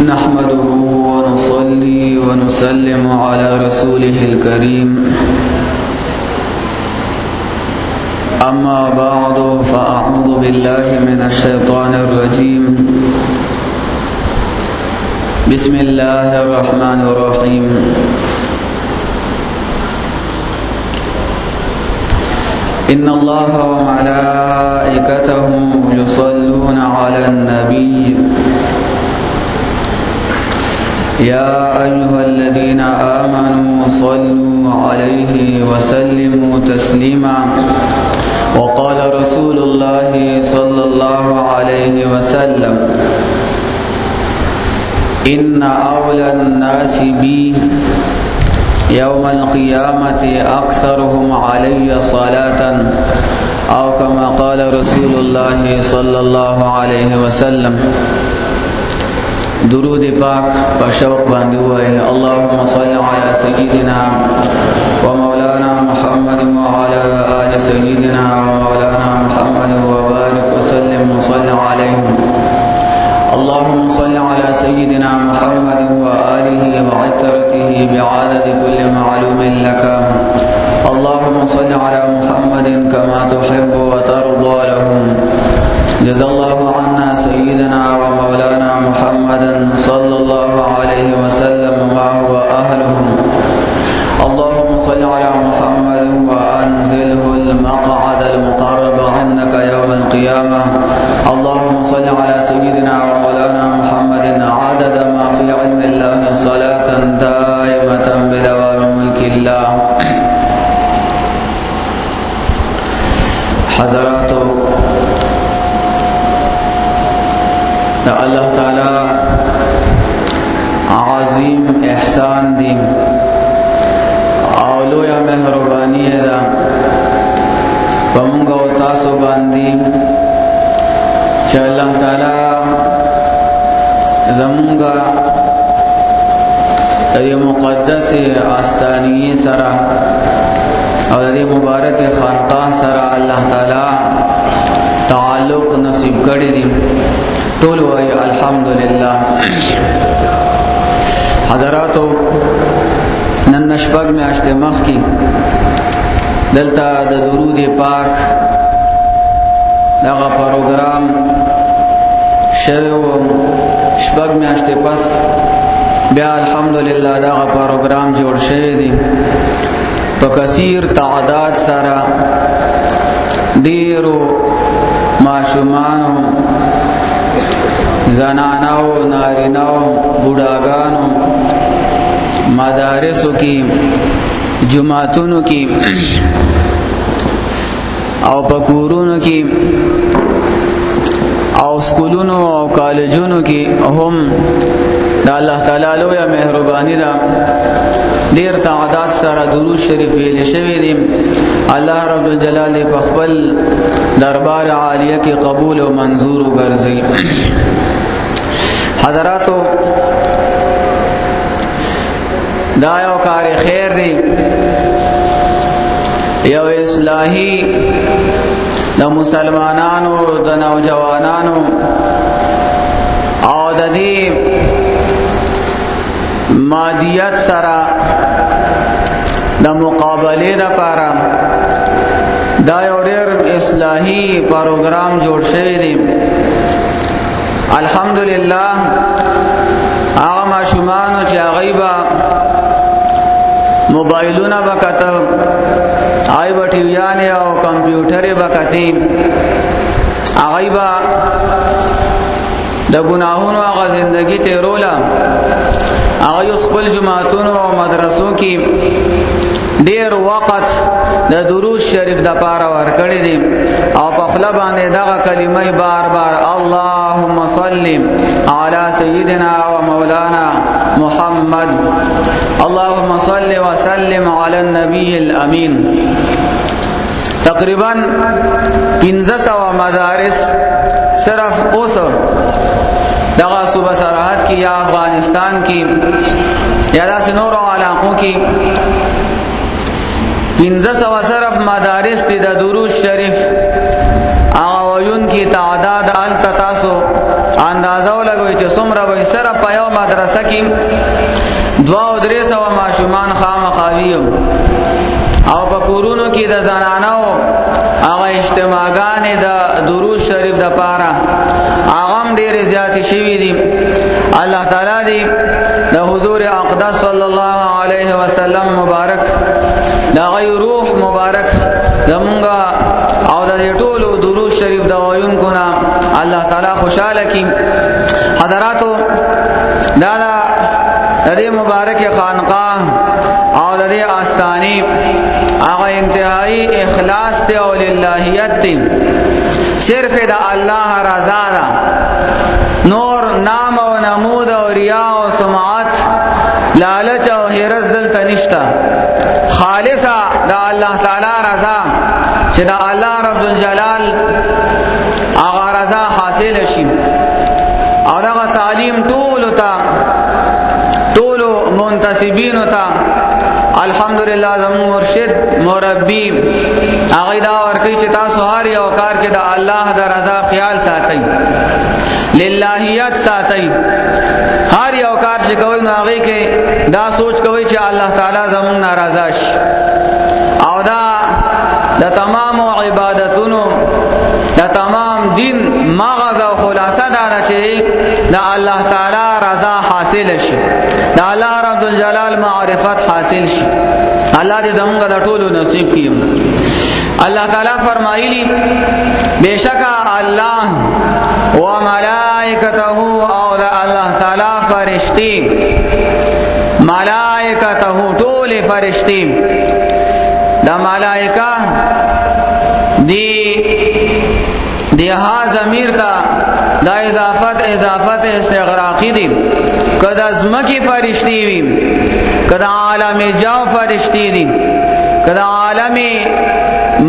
नहमदुहु व नुसल्ली व नुसल्लिमु अला रसूलिहिल करीम अम्मा बअदु फ़अऊज़ु बिल्लाहि मिनश शैतानिर रजीम बिस्मिल्लाहिर रहमानिर रहीम इन्नल्लाह व मलाइकतहु युसल्लूना अलन नबी या अय्युहल्लज़ीना आमनू सल्लू अलैहि व सल्लिमू तस्लीमा व क़ाल रसूलुल्लाहि सल्लल्लाहु अलैहि वसल्लम इन्न औलन नासि बी यौमल क़ियामति अक्सरुहुम अलैया सलातन औ कमा क़ाल रसूलुल्लाहि सल्लल्लाहु अलैहि वसल्लम। दुरूद पाक पर शौक़ बांधे हुए अल्लाहुम्मा सल्लि अला सय्यिदिना व मौलाना मुहम्मद व अला आलि सय्यिदिना व मौलाना मुहम्मद व बारिक व सल्लिम व सल्लि अलैहि अल्लाहुम्मा सल्लि अला सय्यिदिना मुहम्मद व आलिहि व इत्रतिहि बिअददि कुल्लि मालूमिन लका अल्लाहुम्मा सल्लि अला मुहम्मदिन कमा तुहिब्बु व तर्दा लहुम जज़ाल्लाहु अन्ना सय्यिदना व मौलाना मुहम्मदन सल्लल्लाहु अलैहि वसल्लम व हुवा अहलुहु अल्लाहुम्मा सल्लि अला मुहम्मद व अंज़िलहुल मक़अदल मुक़र्रब इन्नका यौमल क़ियामह अल्लाहुम्मा सल्लि अला सय्यिदिना व मौलाना मुहम्मदिन अदद मा फ़ी इल्मिल्लाहि सलातन दाइमतन बिदवामि मुल्किल्लाह। हज़रातो अल्लाह ताला आज़ीम एहसान दी औलोया मेहरबानी दा पमुंगा तासो बांदी च अल्लाह ताला जमुंगा ये मुक़द्दस आस्तानी सरा और ये मुबारक खानकाह सरा अल्लाह ताला ताल्लुक़ नसीब कर दी टोल वाई अल्हम्दुलिल्लाह। हज़रातो नन्नशबग में अश्तमख की दलता द दुरूद पाक दगा प्रोग्राम शव शबग में अश्ते पस ब्या अल्हम्दुलिल्लाह दगा प्रोग्राम जोड़ शेदी पकसीर तादाद सारा देरो माशुमानो जनानाओ नारिनाओ बुढ़ागानों मदारिसों की जुमातुनों की और पकूरों की और स्कूलों और कॉलेजों की हम अल्लाह ताला लो या मेहरबानी दा देर तादाद सारा दुरूद शरीफ वेले शवे दी अल्लाह रब्बुल जलाल पखबल दरबार आलिया के कबूल व मंजूर गर्जी। हज़रातो दायो कार खैर दी यो इस्लाही द मुसलमानानो द नौजवानानो और दी मादियत सरा द मुकाबले द पारा दायो डेर इस्लाही प्रोग्राम जोड़ शे दी अल्हम्दुलिल्लाह आगा माशुमानो चा गईबा मोबाइलुना बकत आई बटियाने और कंप्यूटरे बकती आगईबा द गुनाहों आगा जिंदगी तेरोला आगा स्कूल जुमातुन और मदरसों की देर वक़्त द दुरूद शरीफ द पारा वरकड़ी दी और पखला बाने दगा कलिमा बार बार अल्लाहुम्मा सल्लि अला सय्यिदिना व मौलाना मुहम्मद अल्लाहुम्मा सल्लि व सल्लिम अला नबील अमीन। तकरीबन 1500 मदारिस सिर्फ उस दगा सूबा सरहद की या अफगानिस्तान की या दासिनोर इलाकों की 1500 सरफ मदारिस थी द दुरूद शरीफ وایون کی تعداد التتاسو اندازو لګوي چې څومره به سره په یو مدرسه کې 2-3 ماشومان خامخاویو او په کورونو کې د زنانو هغه اجتماعګانې د درود شریف د پاره هغه ډېرې زیاتې شوي دي. الله تعالی دې د حضور اقدس صلی الله علیه وسلم مبارک د غي روح مبارک زمونږه او د ټولو درود شریف د وایونکو نه الله تعالی خوشاله کړي. حضراتو دا د دې مبارک خانقاه او د دې آستانې هغه انتهایی اخلاص ته او للهیت ته صرف د الله رضا ده، نور نام او نمود او ریا او سمعت لالچ او هرس دلته نشته. خالصه د الله تعالی رضا چې د الله رب الجلال هغه رضا حاصل شي او دغه تعلیم ټول منتسبین ته الحمدلله زمون مرشد مربی هغه دا ورکی چې تاسو هر یو کار کې د الله د رضا خیال ساتئ، للهیت ساتئ. هر یو کار چې کوئ نو هغه کې دا سوچ کوئ چې الله تعالی زمون ناراضه شي او دا د تمام عبادتونو د تمام دین مغز او خلاصه دا چې د الله تعالی رضا حاصل شي، د الله رب الجلال معرفت حاصل شي. الله دې زموږ د ټولو نصیب کړي. الله تعالی فرمایلی بشکا الله و ملائکته او الله تعالی فرشتي ملائکته ټول فرشتي دا ملائکه دی ها ضمیر تا دا اضافت استغراقی دی. کدا زمکی فرشتی وی، کدا عالم جاو فرشتی دی، کدا عالم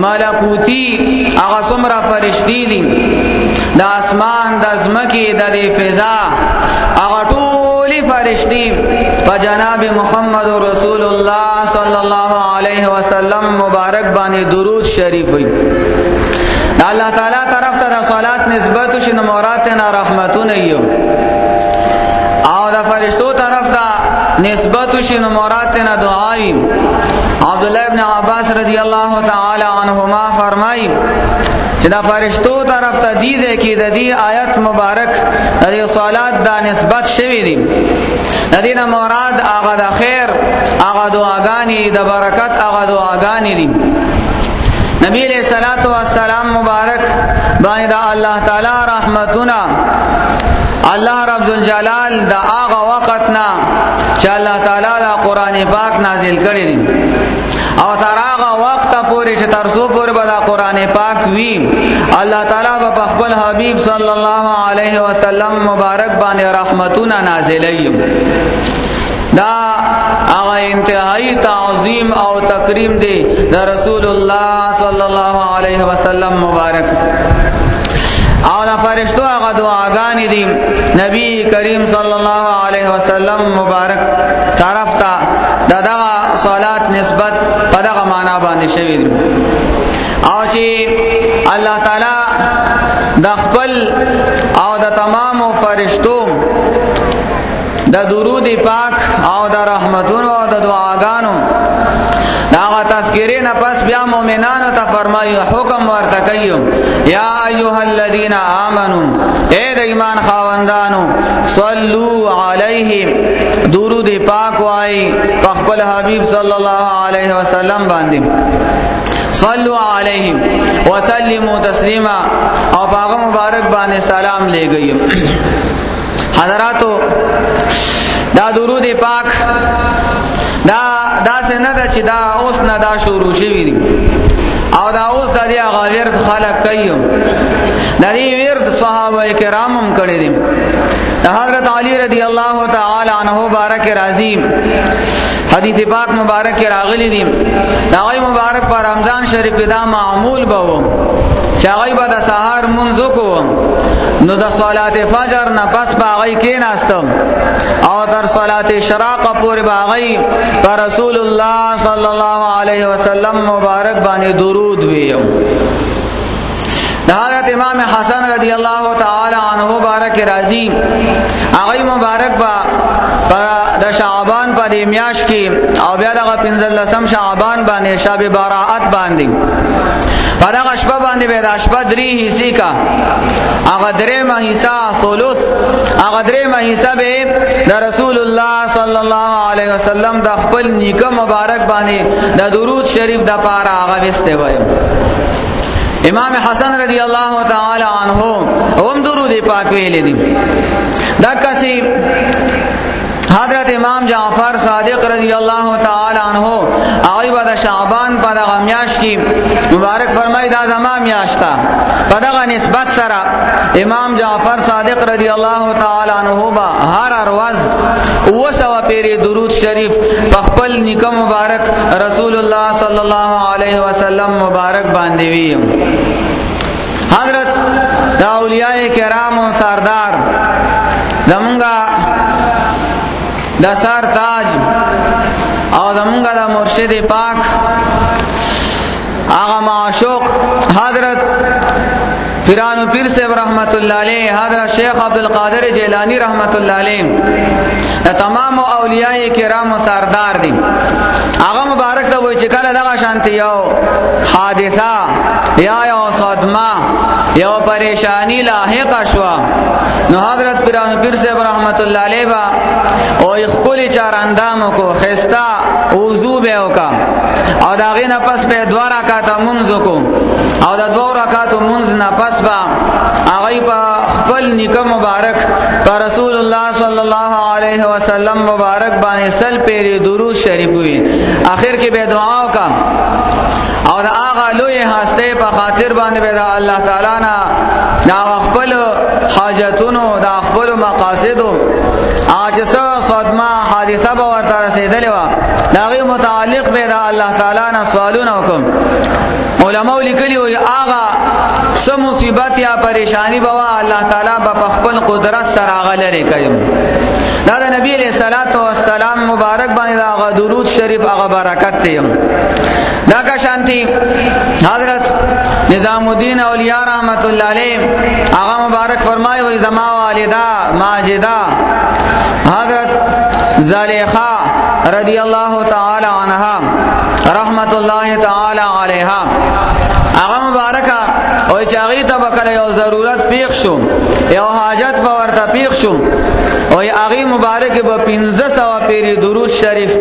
ملکوتی اغا سمرا فرشتی دی، دا اسمان دا زمکی دا دی فضا اغا طولی فرشتی پا جناب محمد رسول اللہ صلی اللہ علیہ وسلم مبارک بانی درود شریف ہوئی. اللہ تعالی طرف تا دا صلات نسبت شن مراتنا رحمتون ایو او دا فرشتو طرف تا نسبت شن مراتنا دعائی. عبداللہ ابن عباس رضی اللہ تعالی عنہما فرمائی چې دا فرشتو طرف ته دی ده کې د دې آیت مبارک د صلات دا نسبت شوی دی. د دې نه مراد هغه د خیر هغه دعاګانی د برکت هغه دعاګانی دي. نبی علیہ الصلوۃ والسلام مبارک باندې دا الله تعالی رحمتنا الله رب الجلال دا هغه وخت نه چې الله تعالی دا قران پاک نازل کړی دی او تر هغه وخت پورې چې ترسو پورې به دا قران پاک وی الله تعالی په خپل حبیب صلی الله علیه وسلم مبارک باندې رحمتونه نازلې. دا هغه انتهایی تعظیم او تکریم دی د رسول الله صلی الله علیه وسلم مبارک. او دا فرشتو هغه دعاګانې دي نبی کریم صلی الله علیه وسلم مبارک طرف ته دغه صلات نسبت په دغه معنا باندې شوی دی. او چې الله تعالی د خپل او د تمام فرشتو د درود پاک او د رحمتونو او د دعاګانو داغه تذکرې نه پس بیا مؤمنانو ته فرمایي حکم ورته کوي یا ایها الذین آمنو اے د ایمان خاوندانو صلو علیه درود پاک وای په خپل حبیب صلی الله علیه وسلم باندې صلو علیه وسلموا تسلیما او باغ مبارک باندې سلام لګي. حضراتو دا درود پاک دا څنګه دا چې دا اوس نه دا شروع شوی دی او دا اوس د دې هغه ورد خلق کوي. د دې ورد صحابه کرام هم کړی دي. د حضرت علی رضی الله تعالی عنہ بارک راضی حدیث پاک مبارک راغلی دي. دا غي مبارک پر رمضان شریف کې دا معمول بوو چاغی با دا سحر منزو کو نو دا صلات فجر نا پس باغی کی ناستم او در صلات شراق پوری باغی پر رسول اللہ صلی اللہ علیہ وسلم مبارک بانی درود ویو. د حضرت امام حسن رضی الله تعالی عنہ بارک راضی هغه مبارک با د شعبان په د میاش کې او بیا دغه 15 شعبان باندې شب براءت باندې په دغه شپه باندې به د شپه 3 حصے کا هغه 3 حصہ ثلث هغه 3 حصہ به د رسول الله صلی الله علیه وسلم د خپل نیکه مبارک باندې د درود شریف د پاره هغه وسته وای امام حسن رضی الله تعالی عنہ هم درود پاک ویل دي دا کسي حضرت امام جعفر صادق رضی الله تعالی عنہ هغه بعد شعبان په دغه میاش کې مبارک فرمای دا زما میاش تا په دغه نسبت سره امام جعفر صادق رضی الله تعالی عنہ با هر ورځ وسو پیری درود شریف په خپل نیکه مبارک رسول الله صلی الله علیه وسلم مبارک باندې وی حضرت د اولیاء کرام او سردار زمونږه د سر تاج او زمونږه د مرشد پاک آغا معشوق حضرت پیرانو پیر صاحب رحمت اللہ علیہ حضرت شیخ عبدالقادر جیلانی رحمت اللہ علیہ دا تمام اولیاء کرام و سردار دی آغا مبارک دا وی چکل دغا شانتی یو حادثہ یا یو صدمہ یو پریشانی لاحق شوا نو حضرت پیرانو پیر صاحب رحمت اللہ علیہ با او اخکولی چار اندامو کو خستا وضو بیو کا او دا غی نفس پہ 2 رکعت منزو کو او دا 2 رکعت منز نفس با آغی پا خپل نیکه مبارک پا رسول اللہ صلی اللہ علیہ وسلم مبارک بانے سل پیری درود شریف ہوئی آخر کی بے دعاو کا اور آغا لوی ہستے پا خاطر باندے بے دا اللہ تعالیٰ نا دا خپل حاجتونو دا خپل مقاصدو آجسا صدمہ حادثہ باورتا رسیدلیوا دا غی متعلق بے دا اللہ تعالیٰ نا سوالونو کم علماء لکلی ہوئی آغا سم مصیبت یا پریشانی بوا اللہ تعالیٰ با خپل قدرت سر آغا لرے کئیم دا نبی علیہ الصلوۃ والسلام مبارک باندې دا آغا درود شریف آغا برکت تیم دا کا شانتی حضرت نظام الدین اولیاء رحمت اللہ علیہ آغا مبارک فرمائے ہوئی زما والدہ ماجدہ حضرت زلیخا رضی اللہ تعالی عنہا رحمت اللہ تعالی علیہا آغا مبارکہ او چاغی تا بکل یو ضرورت پیخ شو یو حاجت باورتا پیخ شو او آغی مبارک با 1500 پیری درود شریف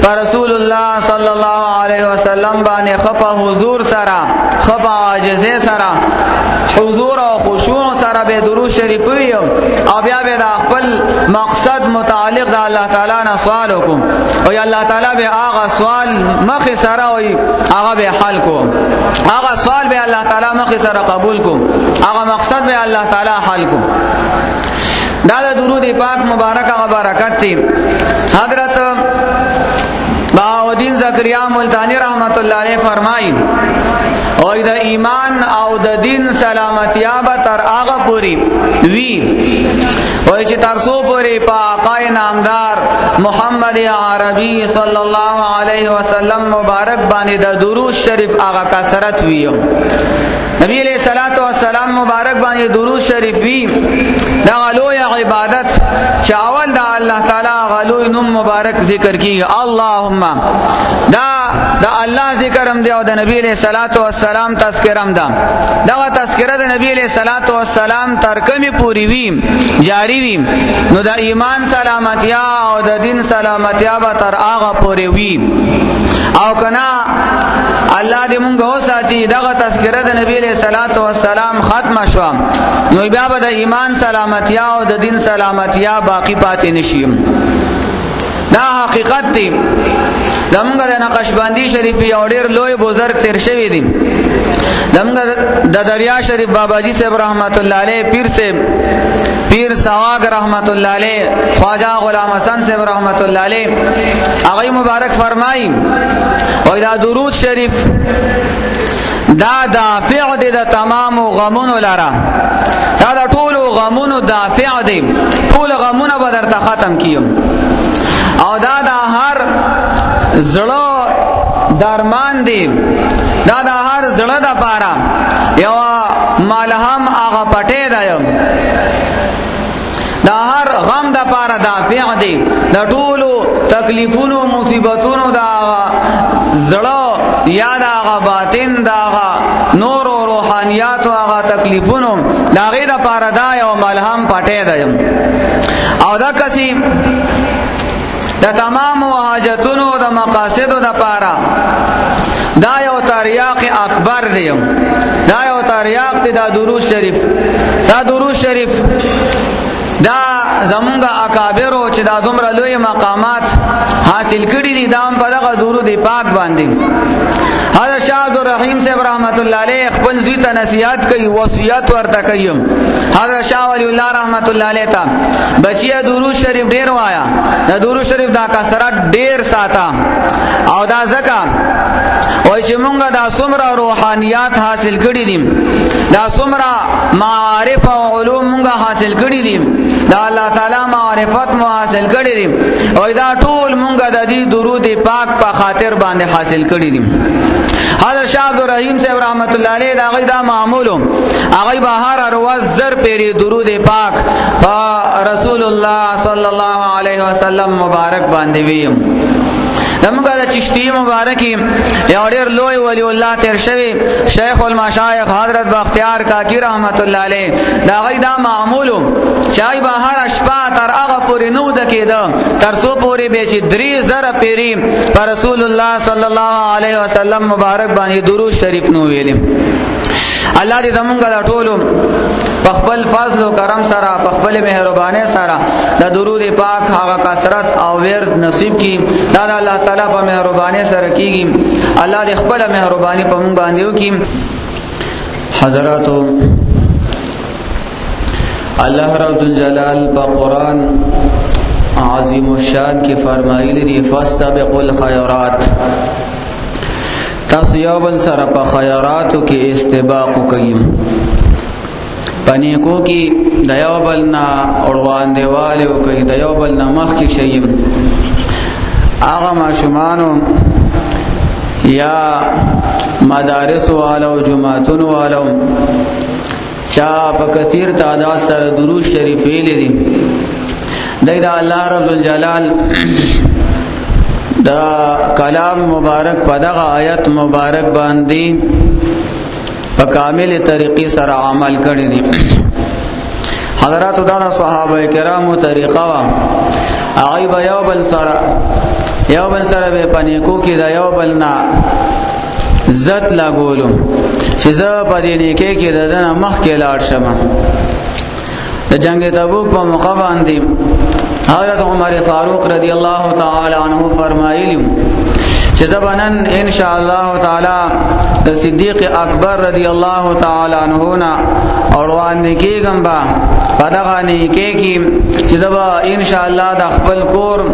پر رسول اللہ صلی اللہ علیہ وسلم بانے خپا حضور سرا خپا عاجزے سرا حضور و خشوع سرا بے درود شریف ویم او بیا بے دا خپل مقصد متعلق دا اللہ تعالیٰ نا سوالو کم او اللہ تعالیٰ بے آغا سوال مخی سرا وی آغا بے حل کو آغا سوال بے اللہ تعالیٰ مخی سرا قبول کو آغا مقصد بے اللہ تعالیٰ حل کو دا درود پاک مبارک آغا برکت تھی حضرت بہاؤدین زکریا ملتانی رحمت اللہ علیہ فرمائی اور دا ایمان او دا دین سلامتیاب تر آغا پوری وی اور چی ترسو پوری پا آقای نامدار محمد عربی صلی اللہ علیہ وسلم مبارک بانی دا درود شریف آغا کثرت وی نبی علیہ الصلوۃ والسلام مبارک بانی درود شریف وی دا غلوی عبادت چاول دا اللہ تعالی غلوی نم مبارک ذکر کی اللہم دا اللہ ذکرم دے او دا نبی علیہ الصلوۃ والسلام تذکرم دا تذکرہ دا نبی علیہ الصلوۃ والسلام ترکمی پوری وی جاری وی نو دا ایمان سلامتیا او دا دین سلامتیا با تر آغا پوری وی او کنا اللہ دی منگا ہو ساتی دا تذکرہ دا نبی علیہ الصلوۃ والسلام ختم شوا نو بیا با دا ایمان سلامتیا او دا دین سلامتیا باقی پاتی نشیم دا حقیقت دی دمگا دا نقشبندی شریفی او دیر لوی بزرگ تیر شوی دی دمگا دا دریا شریف بابا جی صاحب رحمت اللہ علیہ پیر سواگ رحمت اللہ علیہ خواجہ غلام حسن صاحب رحمت اللہ علیہ آغای مبارک فرمائی اور دا درود شریف دا دافع دی دا تمام غمون لرا دا طول غمون دافع دی طول غمون بدر تا ختم کیم او دا ہر زړه درمان دی دا هر زړه د پاره یو ملهم هغه پټې دایم دا هر غم د پاره دافع دی د ټولو تکلیفونو مصیبتونو دا زړه یا دا هغه باطن دا هغه نور او روحانیات او هغه تکلیفونو دا غي د پاره دا یو ملهم پټې دایم او دا کسي د تمام حاجتونو د مقاصدو د پاره دا یو تریاق اکبر دی دا یو تریاق دی دا درود شریف دا زمونږ اکابرو چې دا دومره لوی مقامات حاصل کړي دي دا هم په دغه درود پاک باندې حضرت شاه عبدالرحیم صاحب رحمت الله علیه خپل زوی ته نصیحت کوي وصیت ورته کوي حضرت شاه ولی الله رحمت الله علیه ته بچیا درود شریف ډیر وایا دا درود شریف دا کثرت ډیر ساته او دا ځکه وای چې مونږه دا څومره روحانیات حاصل کړي دي دا څومره معارف او علوم مونږه حاصل کړي دي دا الله تعالی معرفت مو حاصل کړي دي او دا ټول مونږه د دې درود پاک په خاطر باندې حاصل کړي دي حضرت شاه عبدالرحیم صاحب رحمت الله علیه دا غي دا معمولو هغه بهار اروز زر پیری درود پاک په رسول الله صلی الله علیه وسلم مبارک باندې ویم دمګه د چشتی مبارکی یو ډیر لوی ولی الله تیر شوی شیخ المشایخ حضرت بختیار کاکی رحمت الله علیه دا غي دا معمولو چای بهار شپه تر هغه پورې نو د کېده تر سو پورې به چې 3000 پیری پر رسول الله صلی الله علیه وسلم مبارک باندې درود شریف نو ویلم الله دې زمونږ د ټولو په خپل فضل او کرم سره په خپل مهرباني سره د درود پاک هغه کثرت او ورد نصیب کی دا د الله تعالی په مهرباني سره کیږي الله دې خپل مهرباني په مونږ باندې وکړي حضراتو الله رب الجلال په قران عظیم الشان کې فرمایلی دی فاستبقوا الخيرات تاسو یو بل سره په خیراتو کې استباق کوي پنیکو کې د یو بل نه اړوان دیواله کوي د یو بل نه مخ کې شي هغه ماشومانو یا مدارس والو جماعتون والو چا په کثیر تعداد سره درود شریف ویلي دي د الله رب الجلال دا کلام مبارک په دغه آیت مبارک باندې په کامل طریقې سره عمل کړی دي حضرات دا صحابه کرامو طریقه وا هغه به یو بل سره به پنیکو کې دا یو بل نه عزت لاګولو چې زه په دې نیکه کې دنه مخ کې لاړ شم د جنگ تبوک په موقع باندې حضرت عمر فاروق رضی الله تعالی عنہ فرمایلی چې زبانن ان شاء الله تعالی د صدیق اکبر رضی الله تعالی عنہ نا اوروان کېږم با پدغه نه کې چې زبا ان شاء الله د خپل کور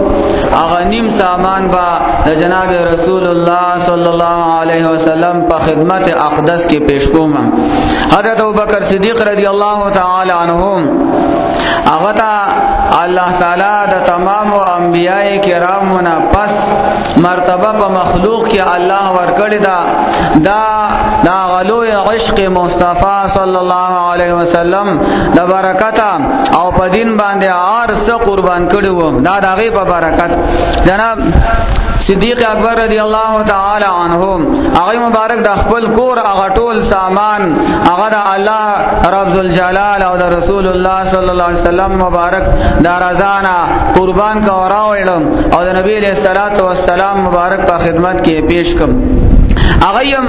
اغنیم سامان با د جناب رسول الله صلی الله علیه وسلم په خدمت اقدس کې پیش کوم حضرت ابوبکر صدیق رضی الله تعالی عنہ اغتا الله تعالی د تمام انبیاء کرامو نه پس مرتبه په مخلوق کې الله ورکړی دا غلو عشق مصطفی صلی الله علیه وسلم د برکت او په دین باندې ارس قربان کړو دا دغه په برکت جناب صدیق اکبر رضی الله تعالی عنہ هغه مبارک د خپل کور هغه ټول سامان هغه د الله رب الجلال او د رسول الله صلی الله علیه وسلم مبارک دا رضانا قربان کا اوراوړم او د نبی علیہ الصلوۃ والسلام مبارک په خدمت کې پیش کوم اغیم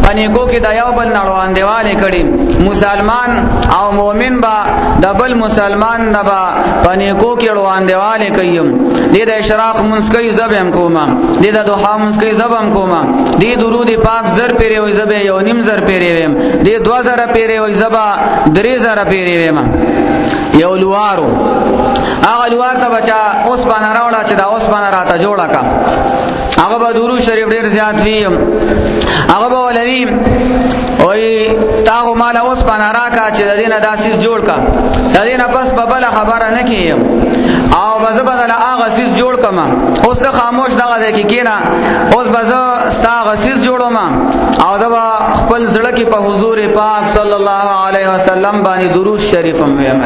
پنیکو کې د یو بل نړوان دیواله کړي مسلمان او مؤمن با د بل مسلمان نه با پنیکو کې نړوان دیواله کوي د اشراق منسکی زبم کوما د دوحا منسکی زبم کوما د درود پاک زر پیری وي زبه یو نیم زر پیری ويم د 2000 پیری وي زبا 3000 پیری ويم یو لوارو هغه لوار ته بچا اوس باندې راوړه چې دا اوس باندې راته جوړه کا هغه به درود شریف ډیر زیات ویم هغه به ولوي وای تاغه مال اوس باندې راکا چې د دینه داسې جوړ کا د دینه پس په بل خبره نه کیم او بز بدل هغه سیس جوړ کما اوس ته خاموش دغه دی کې کینا اوس بزه ستا غسیر جوړوم او دا خپل زړه کې په حضور پاک صلی الله علیه وسلم باندې درود شریف هم وایم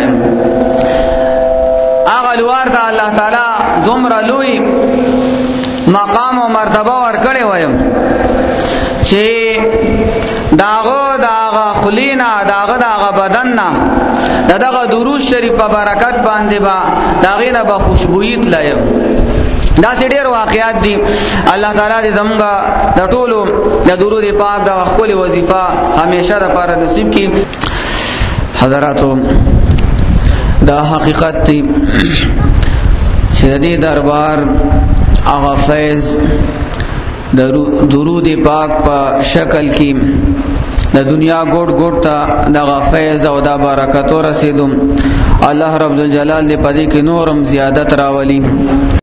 هغه لوار ته الله تعالی دومره لوی مقام او مرتبه ورکړی وایم چې داغه خلینا داغه بدننا دغه درود شریف په برکت باندې با داغه نه به خوشبوئی تلایم دا ډېر واقعات دي الله تعالی دې زموږه د ټولو د درود پاک د خپل وظیفه همیشه د پاره نصیب کړي حضراتو دا حقیقت دی چې دې دربار هغه فیض درود پاک په شکل کې د دنیا ګوټ ګوټ ته دغه فیض او دا برکت ورسېدو الله رب الجلال دې پدې کې نورم زیادت راولي